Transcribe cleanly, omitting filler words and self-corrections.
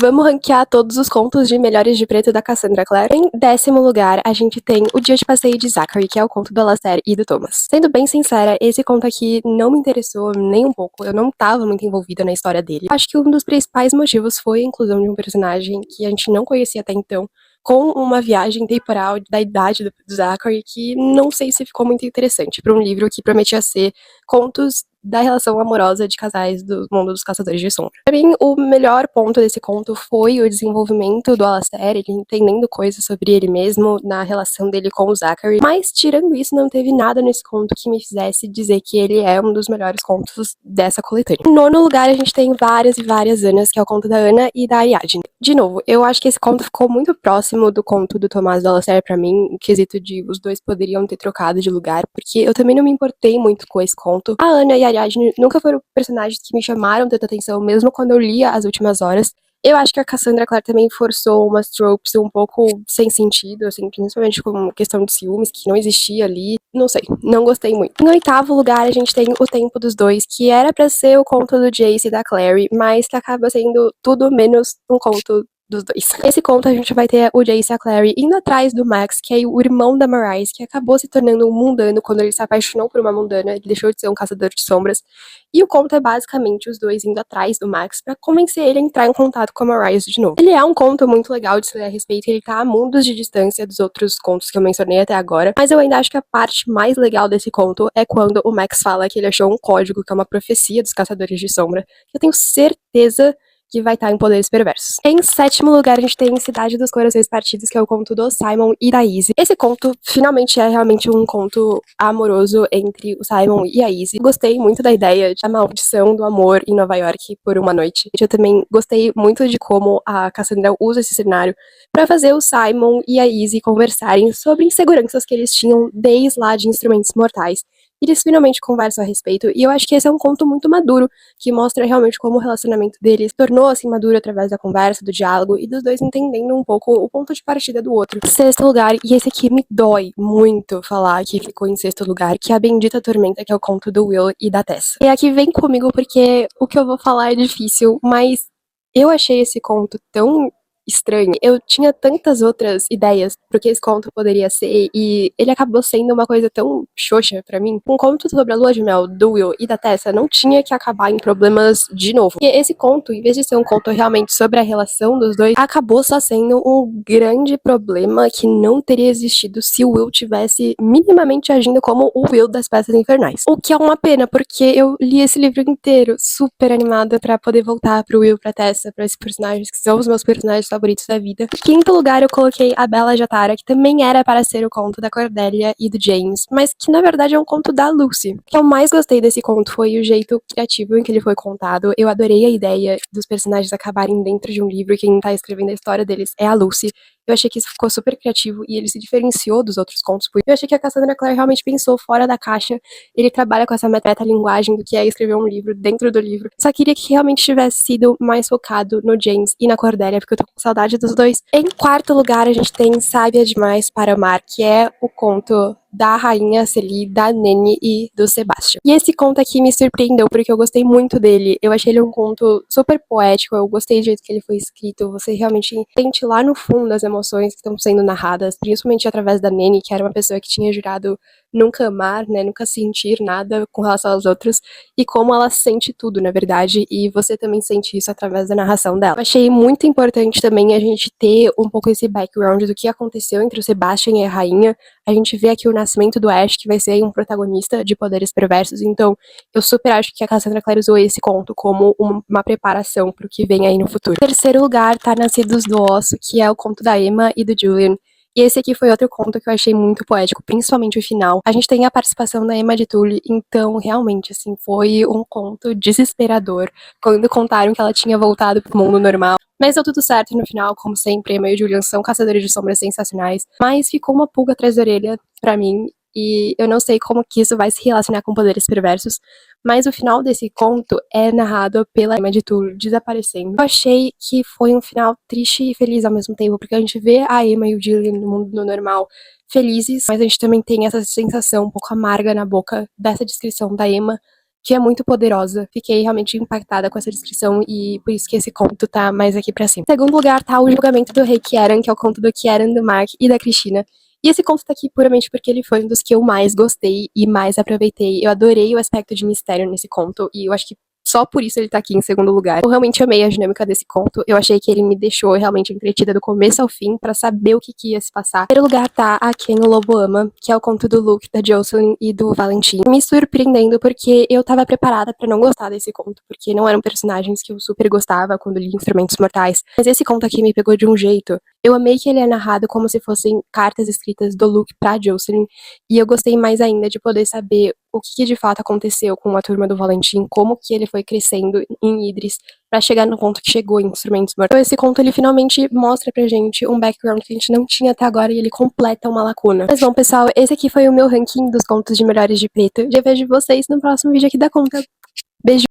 Vamos ranquear todos os contos de Melhores de Preto da Cassandra Clare. Em 10º lugar, a gente tem O Dia de Passeio de Zachary, que é o conto do Alastair e do Thomas. Sendo bem sincera, esse conto aqui não me interessou nem um pouco, eu não tava muito envolvida na história dele. Acho que um dos principais motivos foi a inclusão de um personagem que a gente não conhecia até então, com uma viagem temporal da idade do Zachary, que não sei se ficou muito interessante para um livro que prometia ser contos da relação amorosa de casais do mundo dos caçadores de sombra. Pra mim, o melhor ponto desse conto foi o desenvolvimento do Alastair, ele entendendo coisas sobre ele mesmo na relação dele com o Zachary, mas tirando isso, não teve nada nesse conto que me fizesse dizer que ele é um dos melhores contos dessa coletânea. Em 9º lugar, a gente tem Várias e Várias Anas, que é o conto da Ana e da Ariadne. De novo, eu acho que esse conto ficou muito próximo do conto do Tomás do Alastair pra mim, em quesito de os dois poderiam ter trocado de lugar, porque eu também não me importei muito com esse conto. A Ana e a Ariadne nunca foram personagens que me chamaram tanta atenção, mesmo quando eu lia As Últimas Horas. Eu acho que a Cassandra Clare também forçou umas tropes um pouco sem sentido, assim, principalmente com questão de ciúmes, que não existia ali. Não sei, não gostei muito. Em 8º lugar, a gente tem O Tempo dos Dois, que era pra ser o conto do Jace e da Clary, mas que acaba sendo tudo menos um conto dos dois. Nesse conto a gente vai ter o Jace e a Clary indo atrás do Max, que é o irmão da Marise, que acabou se tornando um mundano quando ele se apaixonou por uma mundana, ele deixou de ser um caçador de sombras. E o conto é basicamente os dois indo atrás do Max pra convencer ele a entrar em contato com a Marise de novo. Ele é um conto muito legal de se ler a respeito, ele tá a mundos de distância dos outros contos que eu mencionei até agora, mas eu ainda acho que a parte mais legal desse conto é quando o Max fala que ele achou um código, que é uma profecia dos caçadores de sombra, que eu tenho certeza que vai estar em Poderes Perversos. Em 7º lugar, a gente tem Cidade dos Corações Partidos, que é o conto do Simon e da Izzy. Esse conto, finalmente, é realmente um conto amoroso entre o Simon e a Izzy. Gostei muito da ideia de a maldição do amor em Nova York por uma noite. Eu também gostei muito de como a Cassandra usa esse cenário para fazer o Simon e a Izzy conversarem sobre inseguranças que eles tinham desde lá de Instrumentos Mortais. Eles finalmente conversam a respeito, e eu acho que esse é um conto muito maduro, que mostra realmente como o relacionamento deles tornou assim maduro através da conversa, do diálogo, e dos dois entendendo um pouco o ponto de partida do outro. 6º lugar, e esse aqui me dói muito falar que ficou em 6º lugar, que é a Bendita Tormenta, que é o conto do Will e da Tessa. E aqui vem comigo porque o que eu vou falar é difícil, mas eu achei esse conto tão estranho. Eu tinha tantas outras ideias pro que esse conto poderia ser, e ele acabou sendo uma coisa tão xoxa pra mim. Um conto sobre a lua de mel do Will e da Tessa não tinha que acabar em problemas de novo. Porque esse conto, em vez de ser um conto realmente sobre a relação dos dois, acabou só sendo um grande problema que não teria existido se o Will tivesse minimamente agindo como o Will das Peças Infernais. O que é uma pena, porque eu li esse livro inteiro super animada pra poder voltar pro Will, pra Tessa, pra esses personagens que são os meus personagens favoritos da vida. Em 5º lugar, eu coloquei A Bela Jatara, que também era para ser o conto da Cordelia e do James, mas que na verdade é um conto da Lucy. O que eu mais gostei desse conto foi o jeito criativo em que ele foi contado. Eu adorei a ideia dos personagens acabarem dentro de um livro e quem tá escrevendo a história deles é a Lucy. Eu achei que isso ficou super criativo e ele se diferenciou dos outros contos. Eu achei que a Cassandra Clare realmente pensou fora da caixa. Ele trabalha com essa metalinguagem do que é escrever um livro dentro do livro. Só queria que realmente tivesse sido mais focado no James e na Cordelia, porque eu tô com saudade dos dois. Em 4º lugar, a gente tem Sábia Demais para Amar, que é o conto da Rainha Celie, da Nene e do Sebastian. E esse conto aqui me surpreendeu, porque eu gostei muito dele. Eu achei ele um conto super poético, eu gostei do jeito que ele foi escrito. Você realmente sente lá no fundo as emoções que estão sendo narradas, principalmente através da Nene, que era uma pessoa que tinha jurado nunca amar, né, nunca sentir nada com relação aos outros, e como ela sente tudo, na verdade, e você também sente isso através da narração dela. Eu achei muito importante também a gente ter um pouco esse background do que aconteceu entre o Sebastian e a rainha. A gente vê aqui o nascimento do Ash, que vai ser um protagonista de Poderes Perversos, então eu super acho que a Cassandra Clare usou esse conto como uma preparação pro que vem aí no futuro. Em 3º lugar tá Nascidos do Osso, que é o conto da Emma e do Julian. E esse aqui foi outro conto que eu achei muito poético, principalmente o final. A gente tem a participação da Emma de Tully, então realmente, assim, foi um conto desesperador quando contaram que ela tinha voltado pro mundo normal. Mas deu tudo certo no final, como sempre, Emma e o Julian são caçadores de sombras sensacionais. Mas ficou uma pulga atrás da orelha pra mim, e eu não sei como que isso vai se relacionar com Poderes Perversos, mas o final desse conto é narrado pela Emma de Tully desaparecendo. Eu achei que foi um final triste e feliz ao mesmo tempo, porque a gente vê a Emma e o Julian no mundo normal felizes, mas a gente também tem essa sensação um pouco amarga na boca dessa descrição da Emma que é muito poderosa. Fiquei realmente impactada com essa descrição e por isso que esse conto tá mais aqui pra cima. Em segundo lugar tá o Julgamento do Rei Kieran, que é o conto do Kieran, do Mark e da Cristina. E esse conto tá aqui puramente porque ele foi um dos que eu mais gostei e mais aproveitei. Eu adorei o aspecto de mistério nesse conto e eu acho que só por isso ele tá aqui em segundo lugar. Eu realmente amei a dinâmica desse conto. Eu achei que ele me deixou realmente entretida do começo ao fim pra saber o que ia se passar. Em primeiro lugar tá A Quem o Lobo Ama, que é o conto do Luke, da Jocelyn e do Valentim. Me surpreendendo porque eu tava preparada pra não gostar desse conto, porque não eram personagens que eu super gostava quando li Instrumentos Mortais. Mas esse conto aqui me pegou de um jeito. Eu amei que ele é narrado como se fossem cartas escritas do Luke pra Jocelyn, e eu gostei mais ainda de poder saber o que de fato aconteceu com a turma do Valentim, como que ele foi crescendo em Idris pra chegar no ponto que chegou em Instrumentos Mortais. Então esse conto ele finalmente mostra pra gente um background que a gente não tinha até agora e ele completa uma lacuna. Mas bom, pessoal, esse aqui foi o meu ranking dos contos de Melhores de Preto. Já vejo vocês no próximo vídeo aqui da conta. Beijo!